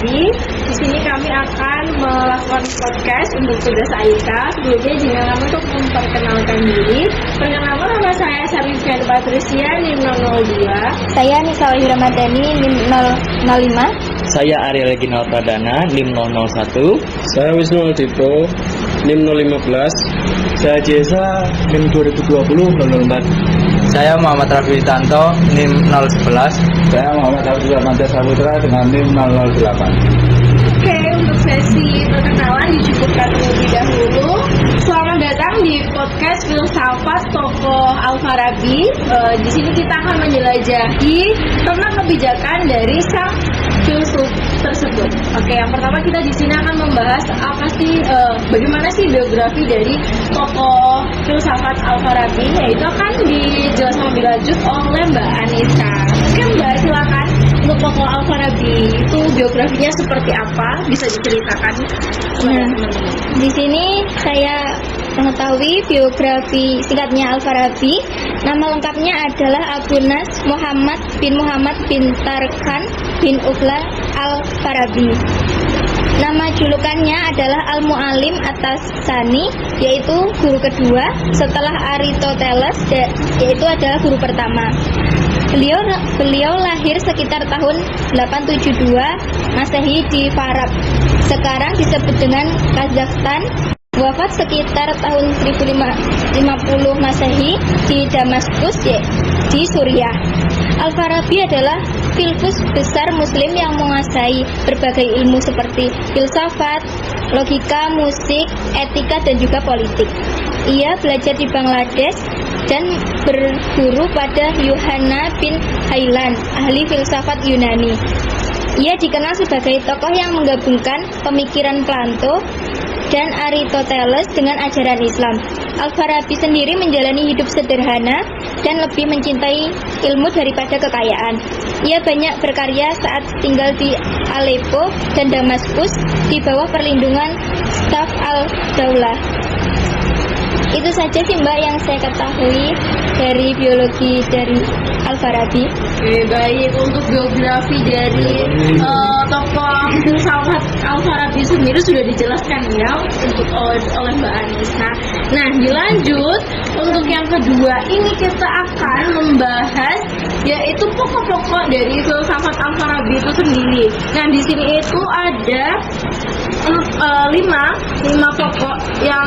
Al-Farabi. Di sini kami akan melakukan podcast untuk tugas Aika. Sebelumnya jangan untuk memperkenalkan diri. Perkenalkan nama saya Syarifian Patricia NIM 002. Saya Nisa Ramadhani NIM 005. Saya Ariel Reginald Pradana NIM 001. Saya Wisnu Aldito NIM 015. Saya Jesa NIM 2020 004. Saya Muhammad Rafi Tanto NIM 011. Saya Muhammad Abdul Rahman Saputra dengan NIM 008. Oke, untuk sesi perkenalan dicukupkan terlebih dahulu. Selamat datang di podcast Filsafat Tokoh Al-Farabi. Di sini kita akan menjelajahi tentang kebijakan dari sang filsuf tersebut. Oke, yang pertama kita di sini akan membahas apa sih, bagaimana sih biografi dari tokoh filsafat Al-Farabi, yaitu akan dijelaskan lebih lanjut oleh Mbak Anissa. Oke Mbak, silakan. Untuk tokoh Al-Farabi itu biografinya seperti apa? Bisa diceritakan kepada teman-teman. Di sini saya mengetahui biografi singkatnya Al-Farabi. Nama lengkapnya adalah Abu Nas Muhammad bin Tarkhan bin Uqla Al-Farabi. Nama julukannya adalah Al-Mu'alim atas Sani, yaitu guru kedua setelah Aristoteles, yaitu adalah guru pertama. Beliau lahir sekitar tahun 872 Masehi di Farab, sekarang disebut dengan Kazakhstan. Wafat sekitar tahun 1050 Masehi di Damaskus, di Suriah. Al-Farabi adalah filsuf besar Muslim yang menguasai berbagai ilmu seperti filsafat, logika, musik, etika, dan juga politik. Ia belajar di Bangladesh dan berguru pada Yuhanna bin Haylan, ahli filsafat Yunani. Ia dikenal sebagai tokoh yang menggabungkan pemikiran Plato dan Aristoteles dengan ajaran Islam. Al-Farabi sendiri menjalani hidup sederhana dan lebih mencintai ilmu daripada kekayaan. Ia banyak berkarya saat tinggal di Aleppo dan Damaskus di bawah perlindungan staf Al-Daulah. Itu saja sih Mbak yang saya ketahui dari biologi dari Al-Farabi. Oke, baik. Untuk biografi dari tokoh filsafat Al-Farabi sendiri sudah dijelaskan ya oleh Mbak Anissa. Nah, dilanjut untuk yang kedua ini kita akan membahas yaitu pokok-pokok dari filsafat Al-Farabi itu sendiri. Nah, di sini itu ada lima pokok yang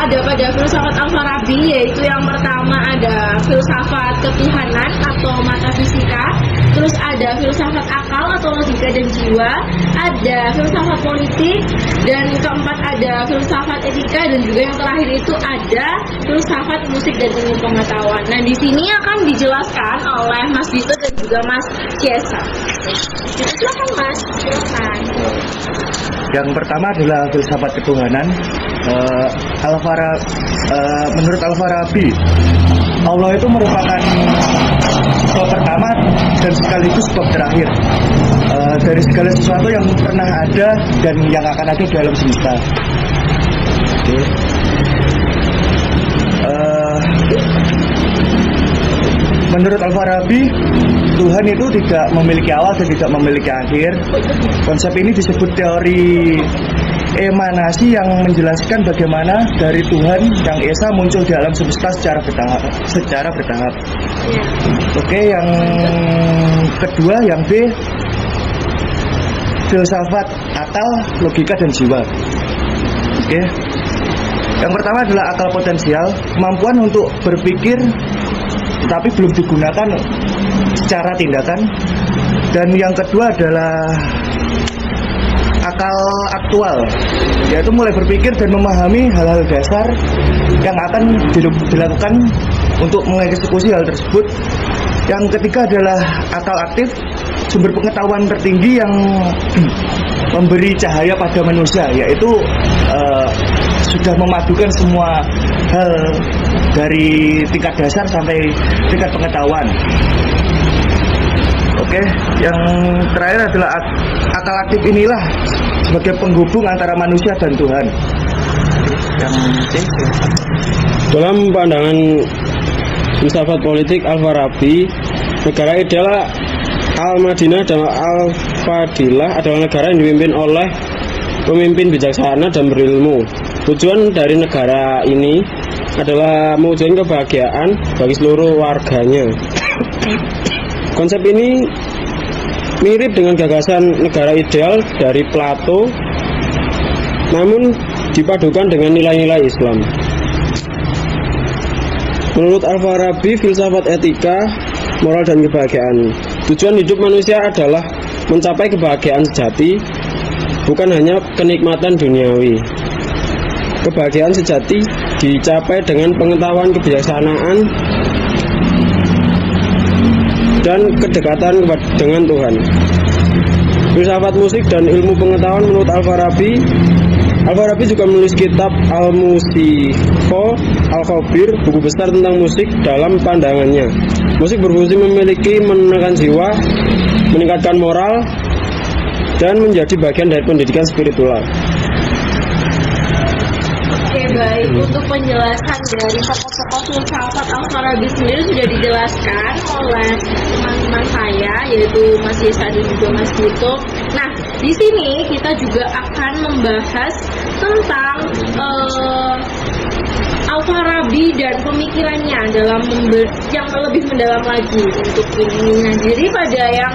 ada pada filsafat Al-Farabi, yaitu yang pertama ada filsafat ketuhanan atau metafisika, terus ada filsafat akal atau logika dan jiwa, ada filsafat politik, dan keempat ada filsafat etika, dan juga yang terakhir itu ada filsafat musik dan ilmu pengetahuan. Nah, di sini akan dijelaskan oleh Mas Dito dan juga Mas Jesa. Silakan Mas, silakan. Yang pertama adalah filsafat ketuhanan. Menurut Al-Farabi, Allah itu merupakan sebab pertama dan sekaligus sebab terakhir dari segala sesuatu yang pernah ada dan yang akan ada di alam semesta. Menurut Al-Farabi, Tuhan itu tidak memiliki awal dan tidak memiliki akhir. Konsep ini disebut teori emanasi yang menjelaskan bagaimana dari Tuhan yang Esa muncul di alam semesta secara bertahap. Oke, yang kedua, yang B, filsafat akal, logika, dan jiwa. Oke. Yang pertama adalah akal potensial, kemampuan untuk berpikir tapi belum digunakan secara tindakan. Dan yang kedua adalah akal aktual, yaitu mulai berpikir dan memahami hal-hal dasar yang akan dilakukan untuk mengeksekusi hal tersebut. Yang ketiga adalah akal aktif, sumber pengetahuan tertinggi yang memberi cahaya pada manusia, yaitu sudah memadukan semua hal dari tingkat dasar sampai tingkat pengetahuan. Oke, yang terakhir adalah akal aktif inilah sebagai penghubung antara manusia dan Tuhan. Yang dalam pandangan filsafat politik Al-Farabi, negara ideal Al-Madinah dan Al-Fadilah adalah negara yang dipimpin oleh pemimpin bijaksana dan berilmu. Tujuan dari negara ini adalah mewujudkan kebahagiaan bagi seluruh warganya. Konsep ini mirip dengan gagasan negara ideal dari Plato, namun dipadukan dengan nilai-nilai Islam. Menurut Al-Farabi, filsafat etika, moral dan kebahagiaan. Tujuan hidup manusia adalah mencapai kebahagiaan sejati, bukan hanya kenikmatan duniawi. Kebahagiaan sejati dicapai dengan pengetahuan, kebijaksanaan, dan kedekatan dengan Tuhan. Filsafat musik dan ilmu pengetahuan menurut Al-Farabi juga menulis kitab Al-Musikho Al-Khabir, buku besar tentang musik. Dalam pandangannya, musik berfungsi memiliki menekan jiwa, meningkatkan moral, dan menjadi bagian dari pendidikan spiritual. Oke, baik. Untuk penjelasan dari tokoh-tokoh filsafat Al-Farabi sendiri sudah dijelaskan oleh teman-teman saya, yaitu Mas Yesa dan juga Mas Yusuf. Nah, di sini kita juga akan membahas tentang Al-Farabi dan pemikirannya dalam yang lebih mendalam lagi untuk ini. Nah, jadi pada yang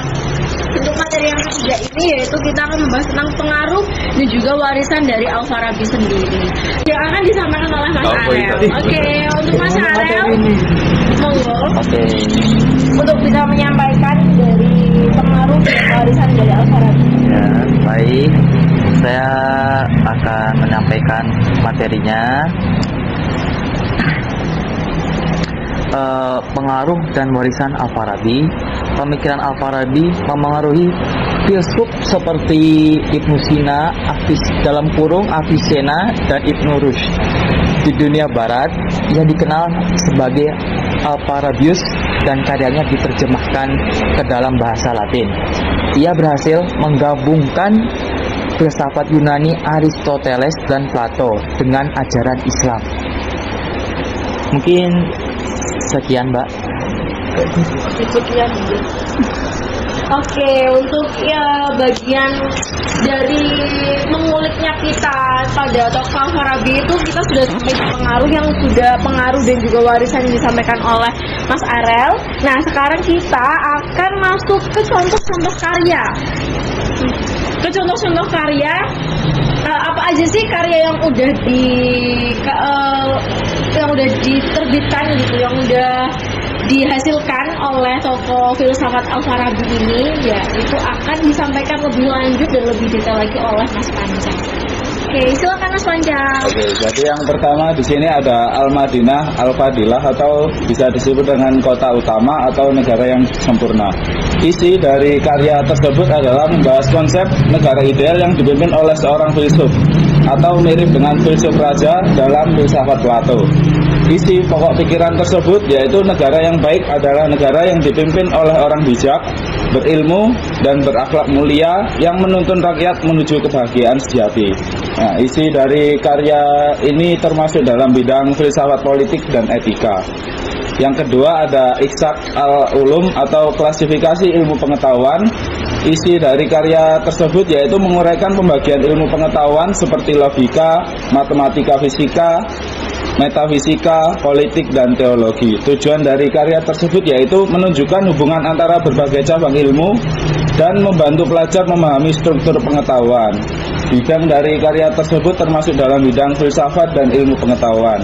bentuk materi yang ketiga ini, yaitu kita akan membahas tentang pengaruh dan juga warisan dari Al-Farabi sendiri yang akan disampaikan oleh Mas Arel. Oke, untuk Mas Arel, monggo. Untuk bisa menyampaikan dari pengaruh dan warisan dari Al-Farabi. Ya, baik. Saya akan menyampaikan materinya. Pengaruh dan warisan Al-Farabi. Pemikiran Al-Farabi memengaruhi filsuf seperti Ibnu Sina, Avicenna, dan Ibnu Rushd. Di dunia barat, ia dikenal sebagai Al-Farabius dan karyanya diterjemahkan ke dalam bahasa Latin. Ia berhasil menggabungkan filsafat Yunani Aristoteles dan Plato dengan ajaran Islam. Mungkin sekian, Mbak. Oke, untuk bagian dari menguliknya kita pada tokoh Al-Farabi itu kita sudah sampai ke pengaruh dan juga warisan yang disampaikan oleh Mas Arel. Nah, sekarang kita akan masuk ke contoh-contoh karya. Apa aja sih karya yang udah diterbitkan gitu, yang udah dihasilkan oleh tokoh filsafat Al-Farabi ini, ya itu akan disampaikan lebih lanjut dan lebih detail lagi oleh Mas Panjang. Oke, silakan Mas Panjang. Oke, jadi yang pertama di sini ada Al-Madinah Al-Fadilah, atau bisa disebut dengan kota utama atau negara yang sempurna. Isi dari karya tersebut adalah membahas konsep negara ideal yang dipimpin oleh seorang filsuf, atau mirip dengan filsuf raja dalam filsafat Plato. Isi pokok pikiran tersebut yaitu negara yang baik adalah negara yang dipimpin oleh orang bijak, berilmu, dan berakhlak mulia yang menuntun rakyat menuju kebahagiaan sejati. Nah, isi dari karya ini termasuk dalam bidang filsafat politik dan etika. Yang kedua ada Iksak al-Ulum atau klasifikasi ilmu pengetahuan. Isi dari karya tersebut yaitu menguraikan pembagian ilmu pengetahuan seperti logika, matematika, fisika, metafisika, politik, dan teologi. Tujuan dari karya tersebut yaitu menunjukkan hubungan antara berbagai cabang ilmu dan membantu pelajar memahami struktur pengetahuan. Bidang dari karya tersebut termasuk dalam bidang filsafat dan ilmu pengetahuan.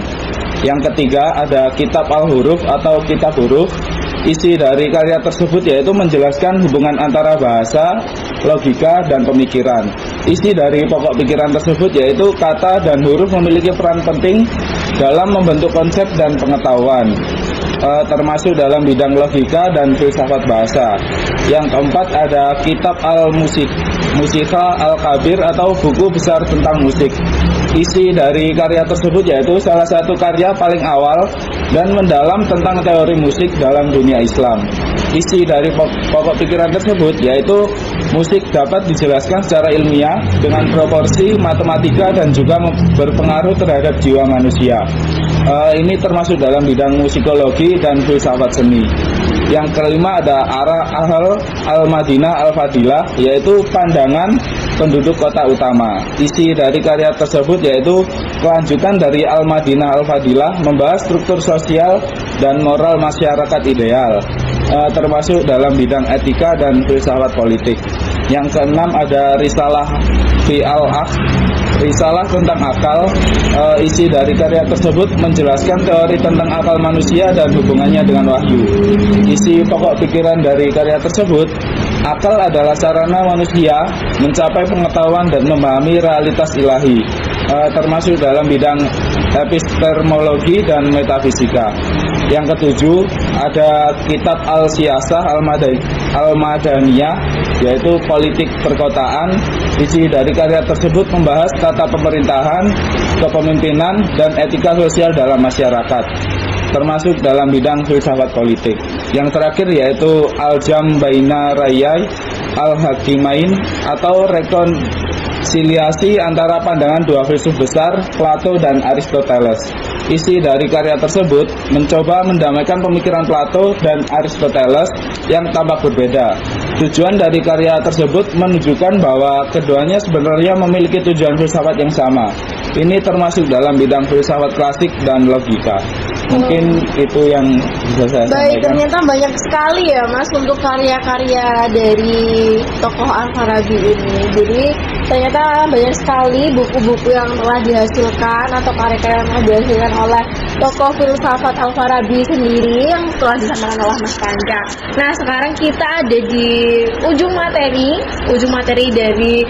Yang ketiga ada Kitab Al-Huruf atau Kitab Huruf. Isi dari karya tersebut yaitu menjelaskan hubungan antara bahasa, logika, dan pemikiran. Isi dari pokok pikiran tersebut yaitu kata dan huruf memiliki peran penting dalam membentuk konsep dan pengetahuan, termasuk dalam bidang logika dan filsafat bahasa. Yang keempat ada Kitab Al-Musikha Al-Khabir atau buku besar tentang musik. Isi dari karya tersebut yaitu salah satu karya paling awal dan mendalam tentang teori musik dalam dunia Islam. Isi dari pokok pikiran tersebut yaitu musik dapat dijelaskan secara ilmiah dengan proporsi matematika dan juga berpengaruh terhadap jiwa manusia. Ini termasuk dalam bidang musikologi dan filsafat seni. Yang kelima ada Al-Madinah Al-Fadilah, yaitu pandangan penduduk kota utama. Isi dari karya tersebut yaitu kelanjutan dari Al-Madinah Al-Fadilah, membahas struktur sosial dan moral masyarakat ideal, termasuk dalam bidang etika dan filsafat politik. Yang keenam ada Risalah fi al-Akh, risalah tentang akal. Isi dari karya tersebut menjelaskan teori tentang akal manusia dan hubungannya dengan wahyu. Isi pokok pikiran dari karya tersebut, akal adalah sarana manusia mencapai pengetahuan dan memahami realitas ilahi, termasuk dalam bidang epistemologi dan metafisika. Yang ketujuh ada kitab Al-Siyasah Al-Madaniyah, yaitu politik perkotaan. Isi dari karya tersebut membahas tata pemerintahan, kepemimpinan, dan etika sosial dalam masyarakat, termasuk dalam bidang filsafat politik. Yang terakhir yaitu Al-Jam Baina Rayai Al-Hakimain, atau rekonsiliasi antara pandangan dua filsuf besar, Plato dan Aristoteles. Isi dari karya tersebut mencoba mendamaikan pemikiran Plato dan Aristoteles yang tampak berbeda. Tujuan dari karya tersebut menunjukkan bahwa keduanya sebenarnya memiliki tujuan filsafat yang sama. Ini termasuk dalam bidang filsafat klasik dan logika. Mungkin itu yang bisa saya Baik, sampaikan. ternyata banyak sekali ya Mas untuk karya-karya dari tokoh Al-Farabi ini. Jadi ternyata banyak sekali buku-buku yang telah dihasilkan atau karya-karya yang telah dihasilkan oleh tokoh filsafat Al-Farabi sendiri yang telah disampaikan oleh Mas Panca. Nah, sekarang kita ada di ujung materi dari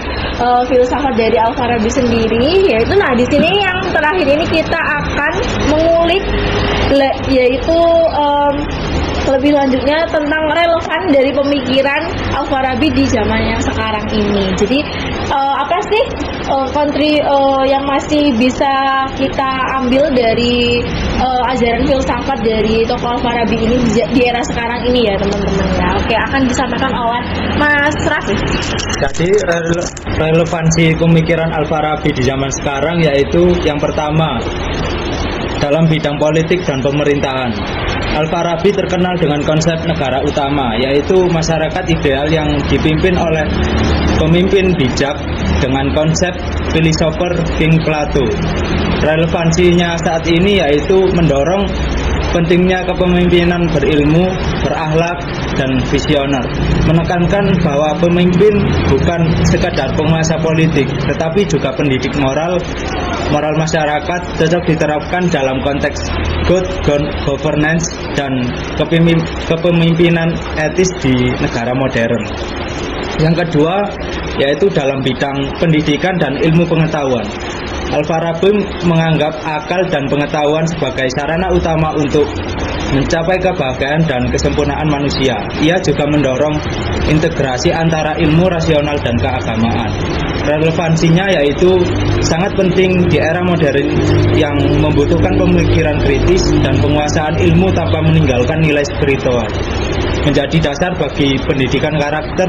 filsafat dari Al-Farabi sendiri, yaitu di sini yang terakhir ini kita akan mengulik yaitu lebih lanjutnya tentang relevan dari pemikiran Al-Farabi di zaman yang sekarang ini. Jadi apa sih yang masih bisa kita ambil dari ajaran filsafat dari tokoh Al-Farabi ini di era sekarang ini ya teman-teman ya. Oke, akan disampaikan oleh Mas Raffi. Jadi relevansi pemikiran Al-Farabi di zaman sekarang yaitu yang pertama, dalam bidang politik dan pemerintahan. Al-Farabi terkenal dengan konsep negara utama, yaitu masyarakat ideal yang dipimpin oleh pemimpin bijak dengan konsep philosopher King Plato. Relevansinya saat ini yaitu mendorong pentingnya kepemimpinan berilmu, berakhlak, dan visioner. Menekankan bahwa pemimpin bukan sekadar penguasa politik, tetapi juga pendidik moral masyarakat cocok diterapkan dalam konteks good governance dan kepemimpinan etis di negara modern. Yang kedua yaitu dalam bidang pendidikan dan ilmu pengetahuan. Al-Farabi menganggap akal dan pengetahuan sebagai sarana utama untuk mencapai kebahagiaan dan kesempurnaan manusia. Ia juga mendorong integrasi antara ilmu rasional dan keagamaan. Relevansinya yaitu sangat penting di era modern yang membutuhkan pemikiran kritis dan penguasaan ilmu tanpa meninggalkan nilai spiritual. Menjadi dasar bagi pendidikan karakter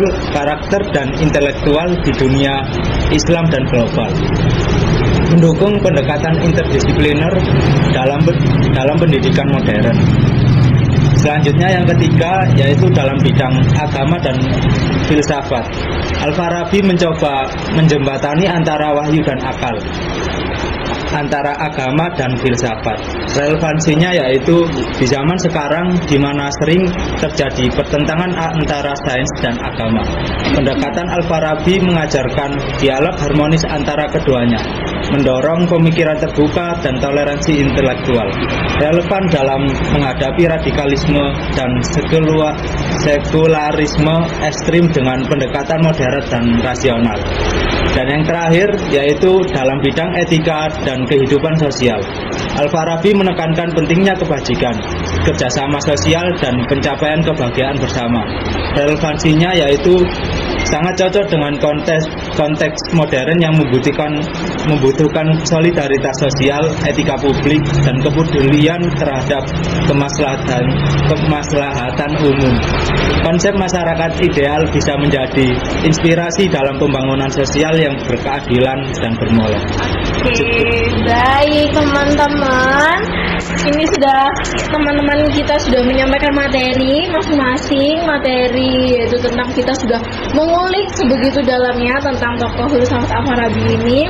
dan intelektual di dunia Islam dan global. Mendukung pendekatan interdisipliner dalam pendidikan modern. Selanjutnya yang ketiga yaitu dalam bidang agama dan filsafat. Al-Farabi mencoba menjembatani antara wahyu dan akal, antara agama dan filsafat. Relevansinya yaitu di zaman sekarang di mana sering terjadi pertentangan antara sains dan agama. Pendekatan Al-Farabi mengajarkan dialog harmonis antara keduanya, mendorong pemikiran terbuka dan toleransi intelektual. Relevan dalam menghadapi radikalisme dan sekularisme ekstrim dengan pendekatan modern dan rasional. Dan yang terakhir yaitu dalam bidang etika dan kehidupan sosial. Al-Farabi menekankan pentingnya kebajikan, kerjasama sosial, dan pencapaian kebahagiaan bersama. Relevansinya yaitu sangat cocok dengan konteks modern yang membutuhkan solidaritas sosial, etika publik, dan kepedulian terhadap kemaslahatan umum. Konsep masyarakat ideal bisa menjadi inspirasi dalam pembangunan sosial yang berkeadilan dan bermoral. Oke, baik teman-teman. ini sudah teman-teman kita sudah menyampaikan materi masing-masing, materi yaitu tentang kita sudah mengulik sebegitu dalamnya tentang tokoh filsafat Al-Farabi ini.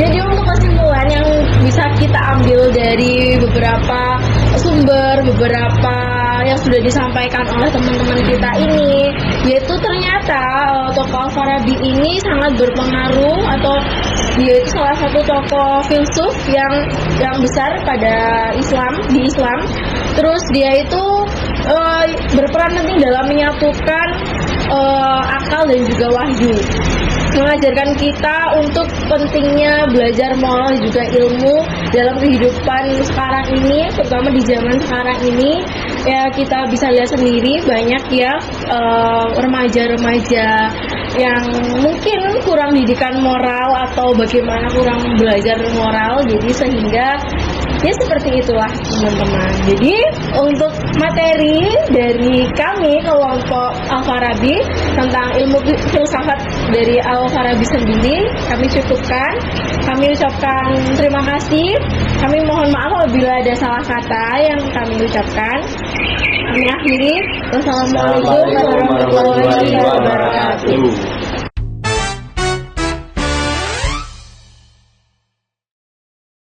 Jadi untuk kesimpulan yang bisa kita ambil dari beberapa sumber, beberapa yang sudah disampaikan oleh teman-teman kita ini, yaitu ternyata tokoh Al-Farabi ini sangat berpengaruh, atau dia itu salah satu tokoh filsuf yang besar pada di Islam. Terus dia itu berperan penting dalam menyatukan akal dan juga wahyu, mengajarkan kita untuk pentingnya belajar moral juga ilmu dalam kehidupan sekarang ini, terutama di zaman sekarang ini. Ya kita bisa lihat sendiri banyak ya remaja-remaja yang mungkin kurang didikan moral atau bagaimana kurang belajar moral, jadi sehingga ya seperti itulah teman-teman. Jadi untuk materi dari kami kelompok Al-Farabi tentang ilmu filsafat dari Al-Farabi sendiri kami cukupkan. Kami ucapkan terima kasih. Kami mohon maaf apabila ada salah kata yang kami ucapkan. Kami akhiri. Wassalamualaikum warahmatullahi wabarakatuh.